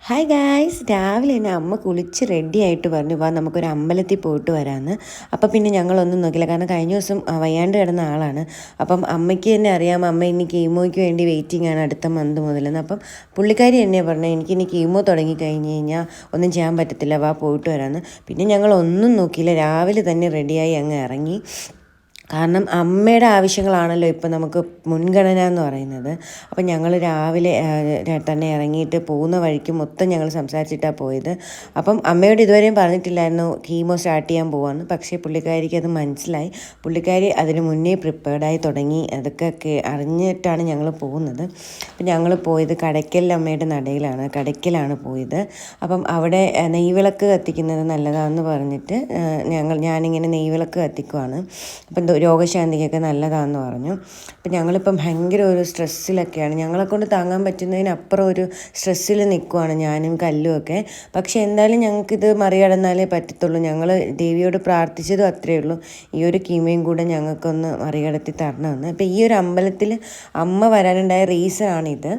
Hi guys, രാവിലെ തന്നെ അമ്മ കുളിച്ച് റെഡി ആയിട്ട് പറഞ്ഞു വാ നമുക്കൊരു അമ്പലത്തിൽ പോയിട്ട് വരാമെന്ന്. അപ്പം പിന്നെ ഞങ്ങളൊന്നും നോക്കില്ല, കാരണം കഴിഞ്ഞ ദിവസം വയ്യാണ്ട് കിടന്ന ആളാണ്. അപ്പം അമ്മയ്ക്ക് തന്നെ അറിയാം അമ്മ ഇനി കീമോയ്ക്ക് വേണ്ടി വെയിറ്റിംഗ് ആണ് അടുത്ത മന്ത് മുതലെന്ന്. അപ്പം പുള്ളിക്കാരി എന്നെ പറഞ്ഞത് എനിക്കിനി കീമോ തുടങ്ങി കഴിഞ്ഞ് കഴിഞ്ഞാൽ ഒന്നും ചെയ്യാൻ പറ്റത്തില്ല, വാ പോയിട്ട് വരാമെന്ന്. പിന്നെ ഞങ്ങളൊന്നും നോക്കിയില്ല, രാവിലെ തന്നെ റെഡിയായി അങ്ങ് ഇറങ്ങി. കാരണം അമ്മയുടെ ആവശ്യങ്ങളാണല്ലോ ഇപ്പം നമുക്ക് മുൻഗണന എന്ന് പറയുന്നത്. അപ്പം ഞങ്ങൾ രാവിലെ തന്നെ ഇറങ്ങിയിട്ട് പോകുന്ന വഴിക്ക് മൊത്തം ഞങ്ങൾ സംസാരിച്ചിട്ടാണ് പോയത്. അപ്പം അമ്മയോട് ഇതുവരെയും പറഞ്ഞിട്ടില്ലായിരുന്നു കീമോ സ്റ്റാർട്ട് ചെയ്യാൻ പോവാന്ന്. പക്ഷേ പുള്ളിക്കാരിക്ക് അത് മനസ്സിലായി. പുള്ളിക്കാരി അതിന് മുന്നേ പ്രിപ്പയർഡായി തുടങ്ങി. അതൊക്കെ അറിഞ്ഞിട്ടാണ് ഞങ്ങൾ പോകുന്നത്. അപ്പം ഞങ്ങൾ പോയത് കടയ്ക്കൽ അമ്മയുടെ നടയിലാണ്, കടയ്ക്കലാണ് പോയത്. അപ്പം അവിടെ നെയ്വിളക്ക് കത്തിക്കുന്നത് നല്ലതാണെന്ന് പറഞ്ഞിട്ട് ഞാനിങ്ങനെ നെയ്വിളക്ക് കത്തിക്കുവാണ്. അപ്പം രോഗശാന്തിക്കൊക്കെ നല്ലതാണെന്ന് പറഞ്ഞു. അപ്പം ഞങ്ങളിപ്പം ഭയങ്കര ഒരു സ്ട്രെസ്സിലൊക്കെയാണ്, ഞങ്ങളെക്കൊണ്ട് താങ്ങാൻ പറ്റുന്നതിനപ്പുറം ഒരു സ്ട്രെസ്സിൽ നിൽക്കുവാണ് ഞാനും കല്ലും ഒക്കെ. പക്ഷേ എന്തായാലും ഞങ്ങൾക്കിത് മറികടന്നാലേ പറ്റത്തുള്ളൂ. ഞങ്ങൾ ദേവിയോട് പ്രാർത്ഥിച്ചതും അത്രയേ ഉള്ളൂ, ഈ ഒരു കീമയും കൂടെ ഞങ്ങൾക്കൊന്ന് മറികടത്തി തരണമെന്ന്. അപ്പം ഈ ഒരു അമ്പലത്തിൽ അമ്മ വരാനുണ്ടായ റീസണാണിത്.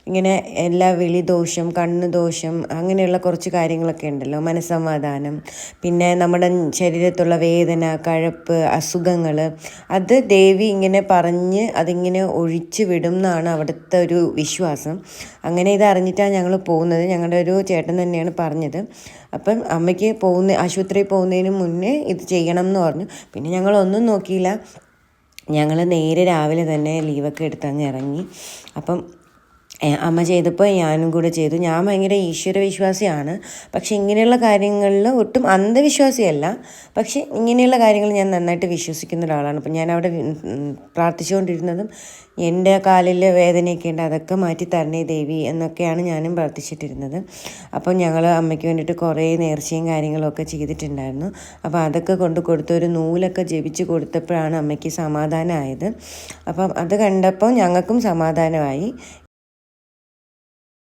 ഇങ്ങനെ എല്ലാ വിളിദോഷം, കണ്ണുദോഷം, അങ്ങനെയുള്ള കുറച്ച് കാര്യങ്ങളൊക്കെ ഉണ്ടല്ലോ, മനസ്സമാധാനം, പിന്നെ നമ്മുടെ ശരീരത്തുള്ള വേദന, കഴപ്പ്, അസുഖങ്ങൾ, അത് ദേവി ഇങ്ങനെ പറഞ്ഞ് അതിങ്ങനെ ഒഴിച്ച് വിടും എന്നാണ് അവിടുത്തെ ഒരു വിശ്വാസം. അങ്ങനെ ഇത് അറിഞ്ഞിട്ടാണ് ഞങ്ങൾ പോകുന്നത്. ഞങ്ങളുടെ ഒരു ചേട്ടൻ തന്നെയാണ് പറഞ്ഞത്. അപ്പം അമ്മയ്ക്ക് ആശുപത്രിയിൽ പോകുന്നതിന് മുന്നേ ഇത് ചെയ്യണം എന്ന് പറഞ്ഞു. പിന്നെ ഞങ്ങളൊന്നും നോക്കിയില്ല, ഞങ്ങൾ നേരെ രാവിലെ തന്നെ ലീവൊക്കെ എടുത്ത് അങ്ങ് ഇറങ്ങി. അപ്പം അമ്മ ചെയ്തപ്പോൾ ഞാനും കൂടെ ചെയ്തു. ഞാൻ ഭയങ്കര ഈശ്വരവിശ്വാസിയാണ്, പക്ഷെ ഇങ്ങനെയുള്ള കാര്യങ്ങളിൽ ഒട്ടും അന്ധവിശ്വാസിയല്ല. പക്ഷേ ഇങ്ങനെയുള്ള കാര്യങ്ങൾ ഞാൻ നന്നായിട്ട് വിശ്വസിക്കുന്ന ഒരാളാണ്. അപ്പം ഞാൻ അവിടെ പ്രാർത്ഥിച്ചുകൊണ്ടിരുന്നതും എൻ്റെ കാലിൽ വേദനയൊക്കെ ഉണ്ട്, അതൊക്കെ മാറ്റി തരണേ ദേവി എന്നൊക്കെയാണ് ഞാനും പ്രാർത്ഥിച്ചിട്ടിരുന്നത്. അപ്പം ഞങ്ങൾ അമ്മയ്ക്ക് വേണ്ടിയിട്ട് കുറേ നേർച്ചയും കാര്യങ്ങളൊക്കെ ചെയ്തിട്ടുണ്ടായിരുന്നു. അപ്പോൾ അതൊക്കെ കൊണ്ട് കൊടുത്ത് ഒരു നൂലൊക്കെ ജപിച്ച് കൊടുത്തപ്പോഴാണ് അമ്മയ്ക്ക് സമാധാനമായത്. അപ്പം അത് കണ്ടപ്പോൾ ഞങ്ങൾക്കും സമാധാനമായി.